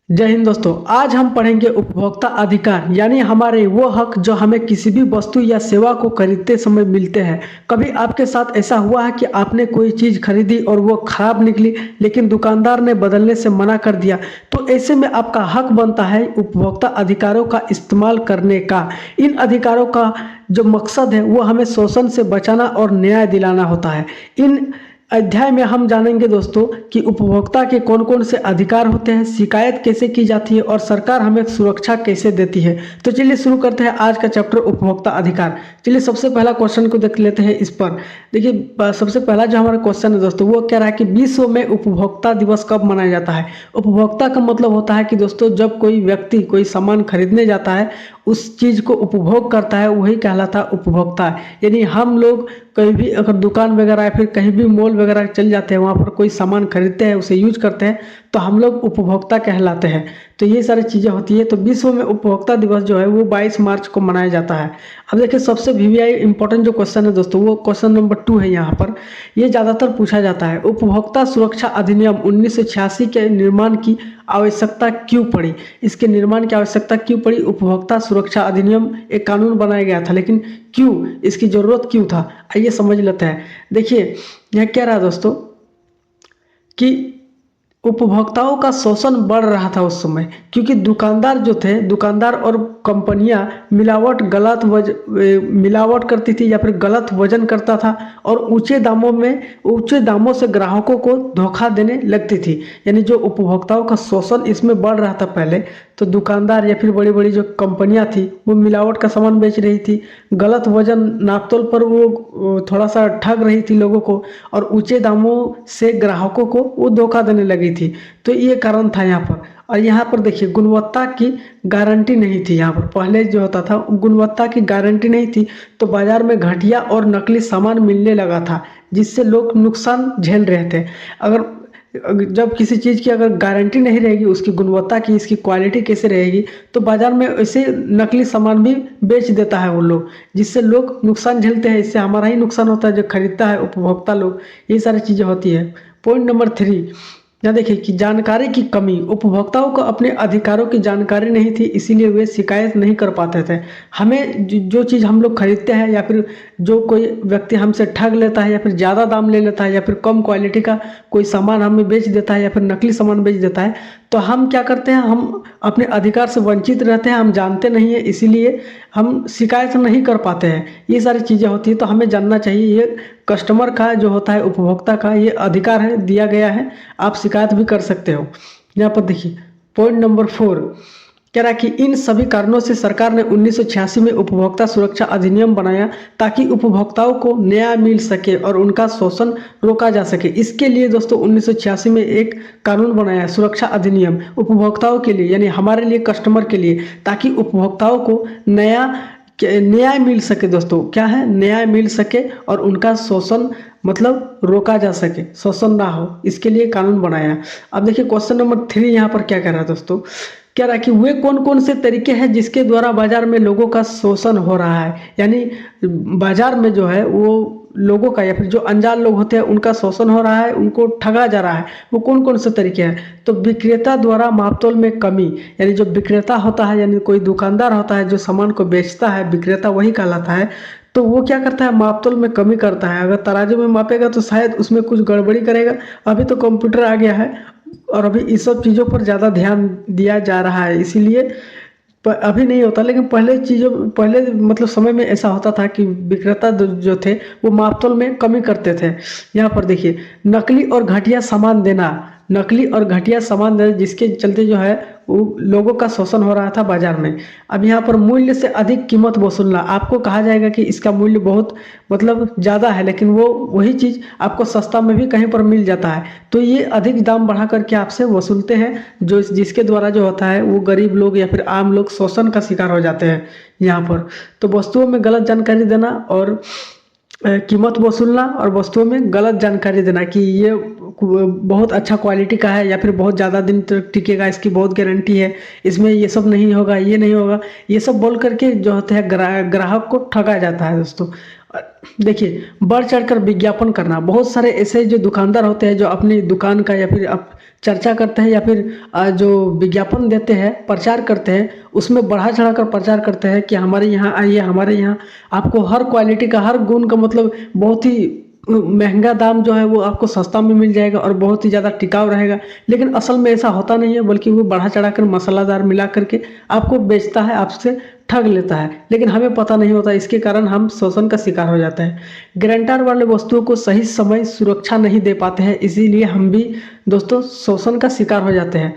जय हिंद दोस्तों। आज हम पढ़ेंगे उपभोक्ता अधिकार यानी हमारे वो हक जो हमें किसी भी वस्तु या सेवा को खरीदते समय मिलते हैं। कभी आपके साथ ऐसा हुआ है कि आपने कोई चीज़ खरीदी और वो खराब निकली लेकिन दुकानदार ने बदलने से मना कर दिया। तो ऐसे में आपका हक बनता है उपभोक्ता अधिकारों का इस्तेमाल करने का। इन अधिकारों का जो मकसद है वो हमें शोषण से बचाना और न्याय दिलाना होता है। इन अध्याय में हम जानेंगे दोस्तों कि उपभोक्ता के कौन कौन से अधिकार होते हैं, शिकायत कैसे की जाती है और सरकार हमें सुरक्षा कैसे देती है। तो चलिए शुरू करते हैं आज का चैप्टर उपभोक्ता अधिकार। चलिए सबसे पहला क्वेश्चन को देख लेते हैं। इस पर देखिए, सबसे पहला जो हमारा क्वेश्चन है दोस्तों वो कह रहा है कि विश्व में उपभोक्ता दिवस कब मनाया जाता है। उपभोक्ता का मतलब होता है कि दोस्तों जब कोई व्यक्ति कोई सामान खरीदने जाता है, उस चीज़ को उपभोग करता है, वही कहलाता है उपभोक्ता। यानी हम लोग कहीं भी अगर दुकान वगैरह या फिर कहीं भी मॉल वगैरह चल जाते हैं, वहाँ पर कोई सामान खरीदते हैं, उसे यूज करते हैं, तो हम लोग उपभोक्ता कहलाते हैं। तो ये सारी चीज़ें होती है। तो विश्व में उपभोक्ता दिवस जो है वो 22 मार्च को मनाया जाता है। अब देखिए सबसे वीवीआई इंपॉर्टेंट जो क्वेश्चन है दोस्तों वो क्वेश्चन नंबर 2 है। यहाँ पर ये ज़्यादातर पूछा जाता है, उपभोक्ता सुरक्षा अधिनियम 1986 के निर्माण की आवश्यकता क्यों पड़ी। इसके निर्माण की आवश्यकता क्यों पड़ी। उपभोक्ता सुरक्षा अधिनियम एक कानून बनाया गया था, लेकिन क्यों, इसकी जरूरत क्यों था, आइए समझ लेते हैं। देखिए यह कह रहा है दोस्तों कि उपभोक्ताओं का शोषण बढ़ रहा था उस समय, क्योंकि दुकानदार जो थे, दुकानदार और कंपनियां मिलावट करती थी या फिर गलत वजन करता था और ऊंचे दामों से ग्राहकों को धोखा देने लगती थी। यानी जो उपभोक्ताओं का शोषण इसमें बढ़ रहा था पहले, तो दुकानदार या फिर बड़ी बड़ी जो कंपनियां थी वो मिलावट का सामान बेच रही थी, गलत वजन नापतोल पर वो थोड़ा सा ठग रही थी लोगों को, और ऊंचे दामों से ग्राहकों को वो धोखा देने लगी थी। तो ये कारण था यहाँ पर। और यहाँ पर देखिए गुणवत्ता की गारंटी नहीं थी। यहाँ पर पहले जो होता था गुणवत्ता की गारंटी नहीं थी, तो बाजार में घटिया और नकली सामान मिलने लगा था, जिससे लोग नुकसान झेल रहे थे। जब किसी चीज़ की अगर गारंटी नहीं रहेगी, उसकी गुणवत्ता की, इसकी क्वालिटी कैसे रहेगी, तो बाजार में ऐसे नकली सामान भी बेच देता है वो लोग, जिससे लोग नुकसान झेलते हैं। इससे हमारा ही नुकसान होता है, जो खरीदता है उपभोक्ता लोग। ये सारी चीज़ें होती है। पॉइंट नंबर 3 यहाँ देखिए कि जानकारी की कमी। उपभोक्ताओं को अपने अधिकारों की जानकारी नहीं थी, इसीलिए वे शिकायत नहीं कर पाते थे। हमें जो चीज़ हम लोग खरीदते हैं या फिर जो कोई व्यक्ति हमसे ठग लेता है या फिर ज़्यादा दाम ले लेता है या फिर कम क्वालिटी का कोई सामान हमें बेच देता है या फिर नकली सामान बेच देता है, तो हम क्या करते हैं, हम अपने अधिकार से वंचित रहते हैं। हम जानते नहीं है, इसीलिए हम शिकायत नहीं कर पाते हैं। ये सारी चीज़ें होती है। तो हमें जानना चाहिए, ये कस्टमर का जो होता है, उपभोक्ता का ये अधिकार है, दिया गया है, आप शिकायत भी कर सकते हो। यहाँ पर देखिए पॉइंट नंबर 4 कह रहा है कि इन सभी कारणों से सरकार ने 1986 में उपभोक्ता सुरक्षा अधिनियम बनाया, ताकि उपभोक्ताओं को न्याय मिल सके और उनका शोषण रोका जा सके। इसके लिए दोस्तों 1986 में एक कानून बनाया, सुरक्षा अधिनियम, उपभोक्ताओं के लिए, यानी हमारे लिए, कस्टमर के लिए, ताकि उपभोक्ताओं को न्याय मिल सके। दोस्तों क्या है, न्याय मिल सके और उनका शोषण मतलब रोका जा सके, शोषण ना हो, इसके लिए कानून बनाया। अब देखिए क्वेश्चन नंबर 3 यहाँ पर क्या कह रहा है दोस्तों, कह रहा है कि वे कौन कौन से तरीके हैं जिसके द्वारा बाजार में लोगों का शोषण हो रहा है। यानी बाजार में जो है वो लोगों का या फिर जो अनजान लोग होते हैं उनका शोषण हो रहा है, उनको ठगा जा रहा है। वो कौन कौन से तरीके हैं, तो विक्रेता द्वारा मापतोल में कमी। यानी जो विक्रेता होता है, यानी कोई दुकानदार होता है जो सामान को बेचता है, विक्रेता वही कहलाता है। तो वो क्या करता है, मापतोल में कमी करता है। अगर तराजू में मापेगा तो शायद उसमें कुछ गड़बड़ी करेगा। अभी तो कंप्यूटर आ गया है और अभी इस सब चीज़ों पर ज़्यादा ध्यान दिया जा रहा है, इसीलिए अभी नहीं होता। लेकिन पहले मतलब समय में ऐसा होता था कि विक्रेता जो थे वो मापतोल में कमी करते थे। यहाँ पर देखिए नकली और घटिया सामान देना, जिसके चलते जो है वो लोगों का शोषण हो रहा था बाजार में। अब यहाँ पर मूल्य से अधिक कीमत वसूलना, आपको कहा जाएगा कि इसका मूल्य बहुत मतलब ज़्यादा है, लेकिन वही चीज़ आपको सस्ता में भी कहीं पर मिल जाता है। तो ये अधिक दाम बढ़ा करके आपसे वसूलते हैं, जिसके द्वारा जो होता है वो गरीब लोग या फिर आम लोग शोषण का शिकार हो जाते हैं यहाँ पर। तो वस्तुओं में गलत जानकारी देना और कीमत वसूलना और वस्तुओं में गलत जानकारी देना कि ये बहुत अच्छा क्वालिटी का है या फिर बहुत ज़्यादा दिन तक टिकेगा, इसकी बहुत गारंटी है, इसमें ये सब नहीं होगा, ये नहीं होगा, ये सब बोल करके जो होते हैं ग्राहक को ठगा जाता है दोस्तों। देखिए बढ़ चढ़कर विज्ञापन करना, बहुत सारे ऐसे जो दुकानदार होते हैं जो अपनी दुकान का या फिर चर्चा करते हैं या फिर जो विज्ञापन देते हैं, प्रचार करते हैं, उसमें बढ़ा चढ़ा कर प्रचार करते हैं कि हमारे यहाँ आइए, हमारे यहाँ आपको हर क्वालिटी का, हर गुण का मतलब बहुत ही महंगा दाम जो है वो आपको सस्ता में मिल जाएगा और बहुत ही ज़्यादा टिकाऊ रहेगा। लेकिन असल में ऐसा होता नहीं है, बल्कि वो बढ़ा चढ़ा कर मसालादार मिला करके आपको बेचता है, आपसे ठग लेता है, लेकिन हमें पता नहीं होता। इसके कारण हम शोषण का शिकार हो जाते हैं। गारंटर वाले वस्तुओं को सही समय सुरक्षा नहीं दे पाते हैं, इसीलिए हम भी दोस्तों शोषण का शिकार हो जाते हैं।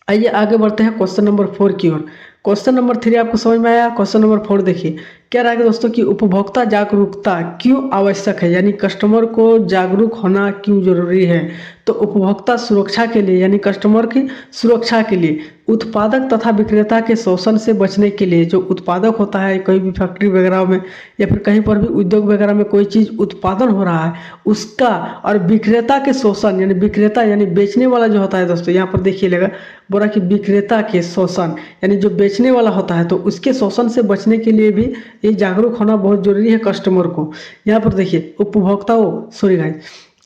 आइए आगे बढ़ते हैं क्वेश्चन नंबर 4 की ओर। क्वेश्चन नंबर 3 आपको समझ में आया। क्वेश्चन नंबर 4 देखिए, क्या रहा है दोस्तों कि उपभोक्ता जागरूकता क्यों आवश्यक है, यानी कस्टमर को जागरूक होना क्यों जरूरी है। तो उपभोक्ता सुरक्षा के लिए, यानी कस्टमर की सुरक्षा के लिए, उत्पादक तथा विक्रेता के शोषण से बचने के लिए, जो उत्पादक होता है कोई भी फैक्ट्री वगैरह में या फिर कहीं पर भी उद्योग वगैरह में कोई चीज़ उत्पादन हो रहा है उसका, और विक्रेता के शोषण, यानी विक्रेता यानी बेचने वाला जो होता है दोस्तों, यहाँ पर देखिएगा बोला कि विक्रेता के शोषण यानी जो बेचने वाला होता है, तो उसके शोषण से बचने के लिए भी ये जागरूक होना बहुत जरूरी है कस्टमर को। यहाँ पर देखिए उपभोक्ताओं, सॉरी गाइस,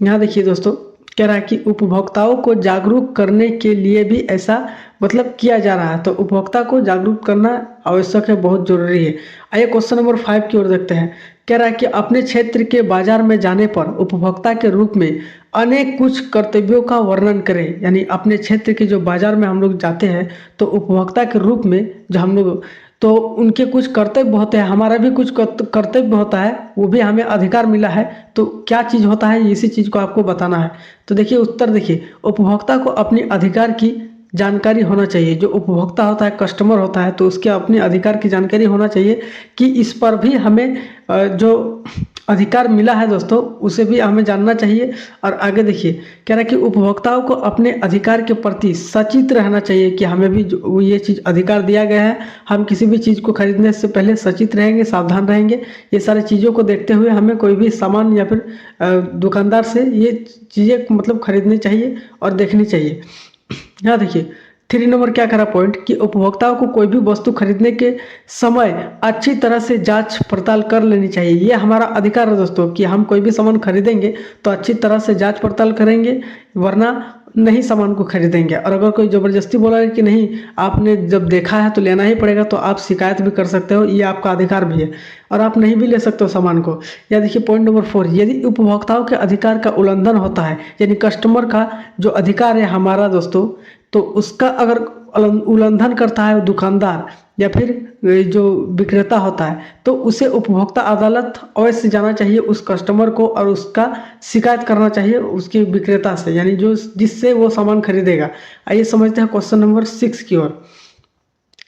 यहाँ देखिए दोस्तों कह रहा है कि उपभोक्ताओं को जागरूक करने के लिए भी ऐसा मतलब किया जा रहा है। तो उपभोक्ता को जागरूक करना आवश्यक है, बहुत जरूरी है। आइए क्वेश्चन नंबर 5 की ओर देखते हैं। कह रहा है कि अपने क्षेत्र के बाजार में जाने पर उपभोक्ता के रूप में अनेक कुछ कर्तव्यों का वर्णन करें, यानी अपने क्षेत्र के जो बाजार में हम लोग जाते हैं तो उपभोक्ता के रूप में जो हम लोग, तो उनके कुछ कर्तव्य होते हैं, हमारा भी कुछ कर्तव्य होता है, वो भी हमें अधिकार मिला है। तो क्या चीज़ होता है, इसी चीज़ को आपको बताना है। तो देखिए उत्तर देखिए, उपभोक्ता को अपने अधिकार की जानकारी होना चाहिए। जो उपभोक्ता होता है, कस्टमर होता है, तो उसके अपने अधिकार की जानकारी होना चाहिए कि इस पर भी हमें जो अधिकार मिला है दोस्तों, उसे भी हमें जानना चाहिए। और आगे देखिए कह रहा है कि उपभोक्ताओं को अपने अधिकार के प्रति सचेत रहना चाहिए कि हमें भी ये चीज़ अधिकार दिया गया है, हम किसी भी चीज़ को खरीदने से पहले सचेत रहेंगे, सावधान रहेंगे। ये सारी चीज़ों को देखते हुए हमें कोई भी सामान या फिर दुकानदार से ये चीज़ें मतलब खरीदनी चाहिए और देखनी चाहिए। यहाँ देखिए 3 नंबर क्या करा पॉइंट कि उपभोक्ताओं को कोई भी वस्तु खरीदने के समय अच्छी तरह से जांच पड़ताल कर लेनी चाहिए। ये हमारा अधिकार है दोस्तों कि हम कोई भी सामान खरीदेंगे तो अच्छी तरह से जांच पड़ताल करेंगे, वरना नहीं सामान को खरीदेंगे। और अगर कोई ज़बरदस्ती बोला है कि नहीं आपने जब देखा है तो लेना ही पड़ेगा, तो आप शिकायत भी कर सकते हो, ये आपका अधिकार भी है। और आप नहीं भी ले सकते हो सामान को। या देखिए पॉइंट नंबर 4, यदि उपभोक्ताओं के अधिकार का उल्लंघन होता है, यानी कस्टमर का जो अधिकार है हमारा दोस्तों, तो उसका अगर उल्लंघन करता है दुकानदार या फिर जो विक्रेता होता है, तो उसे उपभोक्ता अदालत अवश्य जाना चाहिए उस कस्टमर को, और उसका शिकायत करना चाहिए उसके विक्रेता से, यानी जो जिससे वो सामान खरीदेगा। आइए समझते हैं क्वेश्चन नंबर 6 की ओर।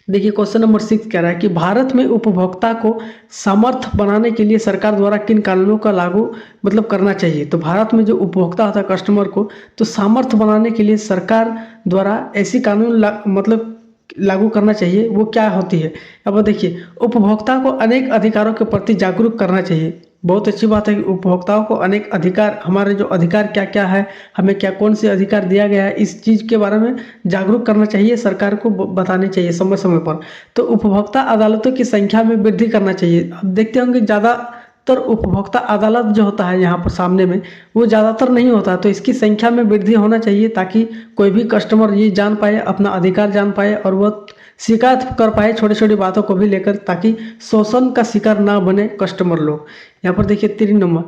देखिए क्वेश्चन नंबर 6 कह रहा है कि भारत में उपभोक्ता को समर्थ बनाने के लिए सरकार द्वारा किन कानूनों का लागू मतलब करना चाहिए। तो भारत में जो उपभोक्ता होता है कस्टमर को, तो सामर्थ बनाने के लिए सरकार द्वारा ऐसी कानून मतलब लागू करना चाहिए। वो क्या होती है, अब देखिए उपभोक्ता को अनेक अधिकारों के प्रति जागरूक करना चाहिए। बहुत अच्छी बात है कि उपभोक्ताओं को अनेक अधिकार, हमारे जो अधिकार क्या क्या है, हमें क्या कौन से अधिकार दिया गया है, इस चीज़ के बारे में जागरूक करना चाहिए, सरकार को बताने चाहिए समय समय पर। तो उपभोक्ता अदालतों की संख्या में वृद्धि करना चाहिए। अब देखते होंगे ज़्यादातर उपभोक्ता अदालत जो होता है यहाँ पर सामने में, वो ज़्यादातर नहीं होता, तो इसकी संख्या में वृद्धि होना चाहिए ताकि कोई भी कस्टमर ये जान पाए, अपना अधिकार जान पाए और वह शिकायत कर पाए छोटी छोटी बातों को भी लेकर, ताकि शोषण का शिकार ना बने कस्टमर लोग। यहाँ पर देखिए 3 नंबर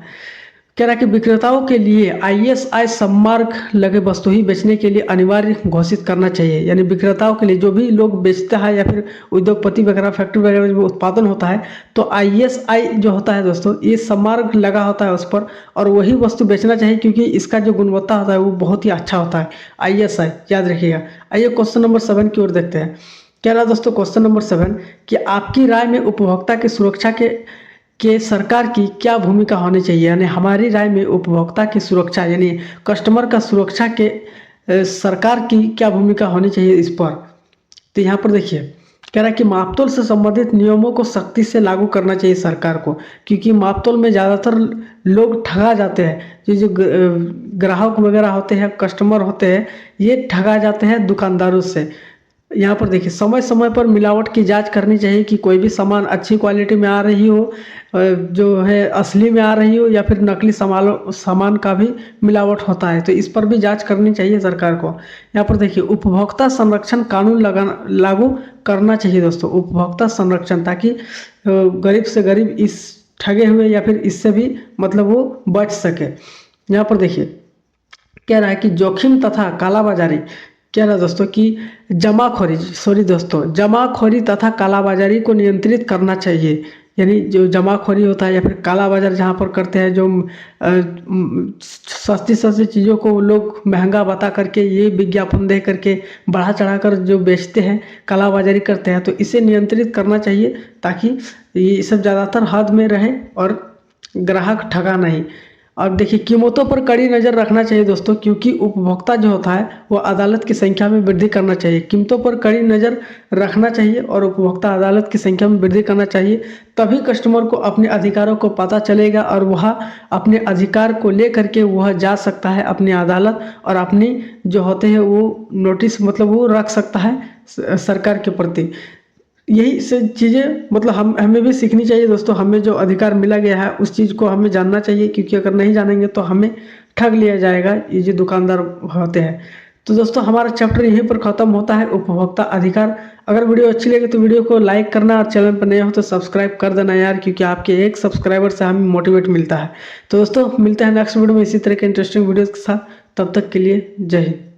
कह रहा है कि विक्रेताओं के लिए ISI सम्मार्क लगे वस्तु ही बेचने के लिए अनिवार्य घोषित करना चाहिए। यानी विक्रेताओं के लिए, जो भी लोग बेचता है या फिर उद्योगपति वगैरह फैक्ट्री वगैरह में उत्पादन होता है, तो ISI जो होता है दोस्तों, ये सम्मार्क लगा होता है उस पर, और वही वस्तु बेचना चाहिए क्योंकि इसका जो गुणवत्ता होता है वो बहुत ही अच्छा होता है। ISI याद रखिएगा। आइए क्वेश्चन नंबर 7 की ओर देखते हैं। कह रहा है दोस्तों क्वेश्चन नंबर 7 कि आपकी राय में उपभोक्ता की सुरक्षा के सरकार की क्या भूमिका होनी चाहिए। यानी हमारी राय में उपभोक्ता की सुरक्षा यानी कस्टमर का सुरक्षा के सरकार की क्या भूमिका होनी चाहिए इस पर। तो यहाँ पर देखिए कह रहा है कि मापतोल से संबंधित नियमों को सख्ती से लागू करना चाहिए सरकार को, क्योंकि मापतोल में ज़्यादातर लोग ठगा जाते हैं। जो ग्राहक वगैरह होते हैं, कस्टमर होते हैं, ये ठगा जाते हैं दुकानदारों से। यहाँ पर देखिए समय समय पर मिलावट की जांच करनी चाहिए कि कोई भी सामान अच्छी क्वालिटी में आ रही हो, जो है असली में आ रही हो, या फिर नकली सामान का भी मिलावट होता है, तो इस पर भी जांच करनी चाहिए सरकार को। यहाँ पर देखिए उपभोक्ता संरक्षण कानून लागू करना चाहिए दोस्तों, उपभोक्ता संरक्षण, ताकि गरीब से गरीब इस ठगे हुए या फिर इससे भी मतलब वो बच सके। यहाँ पर देखिए कह रहा है कि जोखिम तथा कालाबाजारी, कह रहा है दोस्तों कि जमाखोरी तथा कालाबाजारी को नियंत्रित करना चाहिए। यानी जो जमाखोरी होता है या फिर काला बाजार जहाँ पर करते हैं, जो सस्ती सस्ती चीज़ों को लोग महंगा बता करके, ये विज्ञापन दे करके बढ़ा चढ़ा कर जो बेचते हैं, कालाबाजारी करते हैं, तो इसे नियंत्रित करना चाहिए ताकि ये सब ज़्यादातर हद में रहे और ग्राहक ठगा नहीं। और देखिए कीमतों पर कड़ी नज़र रखना चाहिए दोस्तों, क्योंकि उपभोक्ता जो होता है वो अदालत की संख्या में वृद्धि करना चाहिए। कीमतों पर कड़ी नज़र रखना चाहिए और उपभोक्ता अदालत की संख्या में वृद्धि करना चाहिए, तभी कस्टमर को अपने अधिकारों को पता चलेगा और वह अपने अधिकार को ले करके वह जा सकता है अपनी अदालत, और अपनी जो होते हैं वो नोटिस मतलब वो रख सकता है सरकार के प्रति। यही सब चीज़ें मतलब हमें भी सीखनी चाहिए दोस्तों। हमें जो अधिकार मिला गया है उस चीज़ को हमें जानना चाहिए, क्योंकि अगर नहीं जानेंगे तो हमें ठग लिया जाएगा, ये जो दुकानदार होते हैं। तो दोस्तों हमारा चैप्टर यहीं पर ख़त्म होता है, उपभोक्ता अधिकार। अगर वीडियो अच्छी लगे तो वीडियो को लाइक करना, और चैनल पर नए हो तो सब्सक्राइब कर देना यार, क्योंकि आपके एक सब्सक्राइबर से हमें मोटिवेट मिलता है। तो दोस्तों मिलते हैं नेक्स्ट वीडियो में इसी तरह के इंटरेस्टिंग वीडियोज़ के साथ, तब तक के लिए जय हिंद।